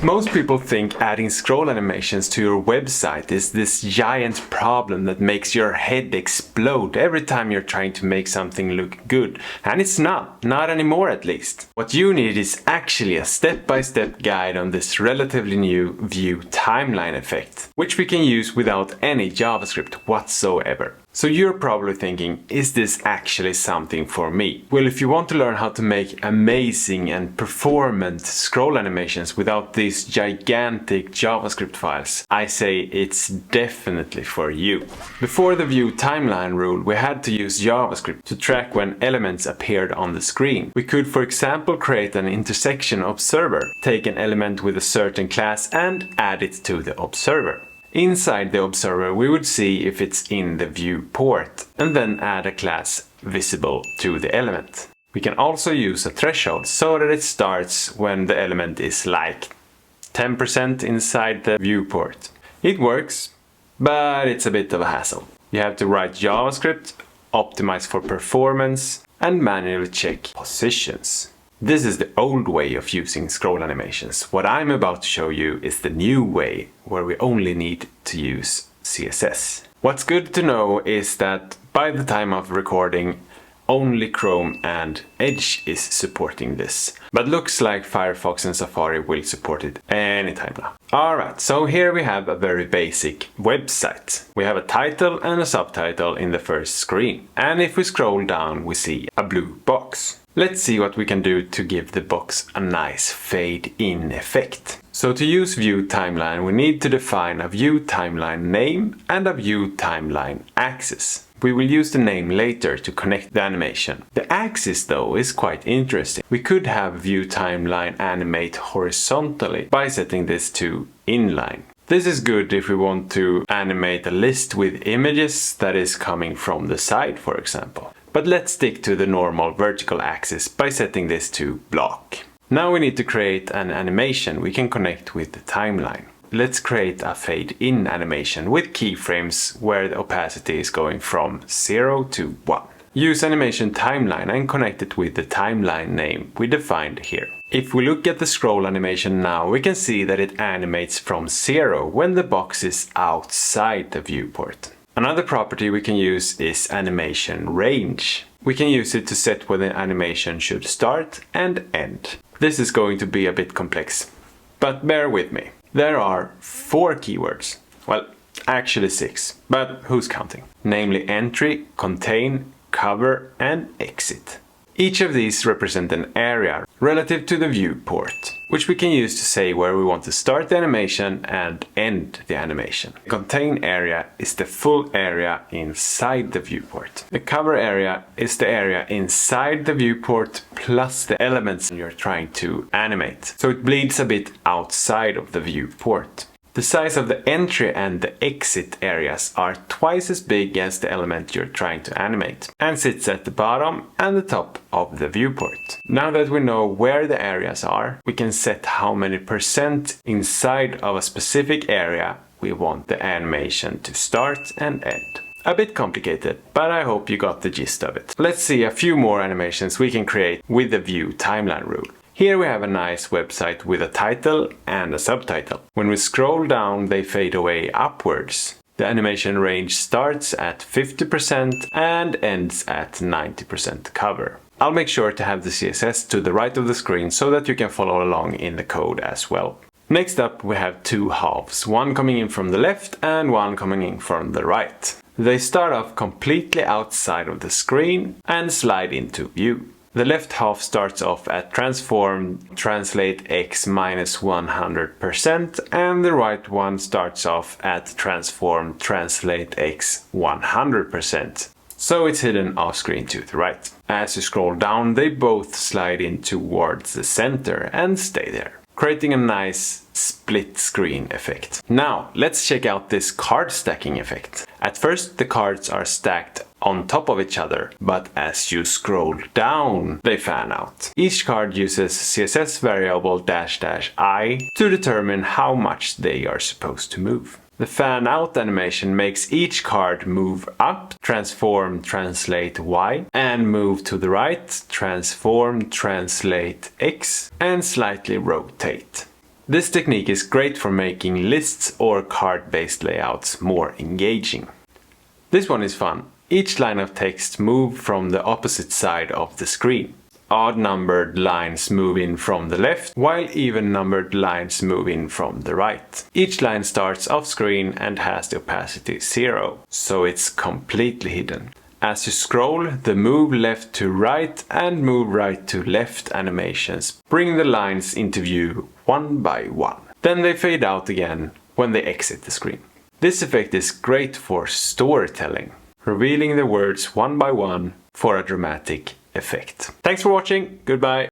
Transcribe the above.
Most people think adding scroll animations to your website is this giant problem that makes your head explode every time you're trying to make something look good. And it's not anymore at least. What you need is actually a step-by-step guide on this relatively new view timeline effect, which we can use without any JavaScript whatsoever. So you're probably thinking, is this actually something for me? Well, if you want to learn how to make amazing and performant scroll animations without these gigantic JavaScript files, I say it's definitely for you. Before the view timeline rule, we had to use JavaScript to track when elements appeared on the screen. We could, for example, create an intersection observer, take an element with a certain class and add it to the observer. Inside the observer, we would see if it's in the viewport and then add a class visible to the element. We can also use a threshold so that it starts when the element is like 10% inside the viewport. It works, but it's a bit of a hassle. You have to write JavaScript, optimize for performance, and manually check positions. This is the old way of using scroll animations. What I'm about to show you is the new way, where we only need to use CSS. What's good to know is that by the time of recording, only Chrome and Edge is supporting this. But looks like Firefox and Safari will support it anytime now. Alright, so here we have a very basic website. We have a title and a subtitle in the first screen. And if we scroll down, we see a blue box. Let's see what we can do to give the box a nice fade-in effect. So to use view timeline, we need to define a view timeline name and a view timeline axis. We will use the name later to connect the animation. The axis though is quite interesting. We could have view timeline animate horizontally by setting this to inline. This is good if we want to animate a list with images that is coming from the side, for example. But let's stick to the normal vertical axis by setting this to block. Now we need to create an animation we can connect with the timeline. Let's create a fade-in animation with keyframes where the opacity is going from 0 to 1. Use animation timeline and connect it with the timeline name we defined here. If we look at the scroll animation now, we can see that it animates from 0 when the box is outside the viewport. Another property we can use is animation range. We can use it to set when the animation should start and end. This is going to be a bit complex, but bear with me. There are 4 keywords. Well, actually 6, but who's counting? Namely entry, contain, cover and exit. Each of these represent an area relative to the viewport, which we can use to say where we want to start the animation and end the animation. The contain area is the full area inside the viewport. The cover area is the area inside the viewport plus the elements you're trying to animate. So it bleeds a bit outside of the viewport. The size of the entry and the exit areas are twice as big as the element you're trying to animate and sits at the bottom and the top of the viewport. Now that we know where the areas are, we can set how many % inside of a specific area we want the animation to start and end. A bit complicated, but I hope you got the gist of it. Let's see a few more animations we can create with the view timeline rule. Here we have a nice website with a title and a subtitle. When we scroll down, they fade away upwards. The animation range starts at 50% and ends at 90% cover. I'll make sure to have the CSS to the right of the screen so that you can follow along in the code as well. Next up, we have 2 halves, one coming in from the left and one coming in from the right. They start off completely outside of the screen and slide into view. The left half starts off at transform translate x minus 100% and the right one starts off at transform translate x 100%. So it's hidden off screen to the right. As you scroll down, they both slide in towards the center and stay there, creating a nice split screen effect. Now let's check out this card stacking effect. At first the cards are stacked on top of each other, but as you scroll down, they fan out. Each card uses CSS variable --i to determine how much they are supposed to move. The fan out animation makes each card move up, transform translate y, and move to the right, transform translate x, and slightly rotate. This technique is great for making lists or card-based layouts more engaging. This one is fun. Each line of text moves from the opposite side of the screen. Odd numbered lines move in from the left, while even numbered lines move in from the right. Each line starts off screen and has the opacity 0, so it's completely hidden. As you scroll, the move left to right and move right to left animations bring the lines into view one by one. Then they fade out again when they exit the screen. This effect is great for storytelling, revealing the words one by one for a dramatic effect. Thanks for watching, goodbye!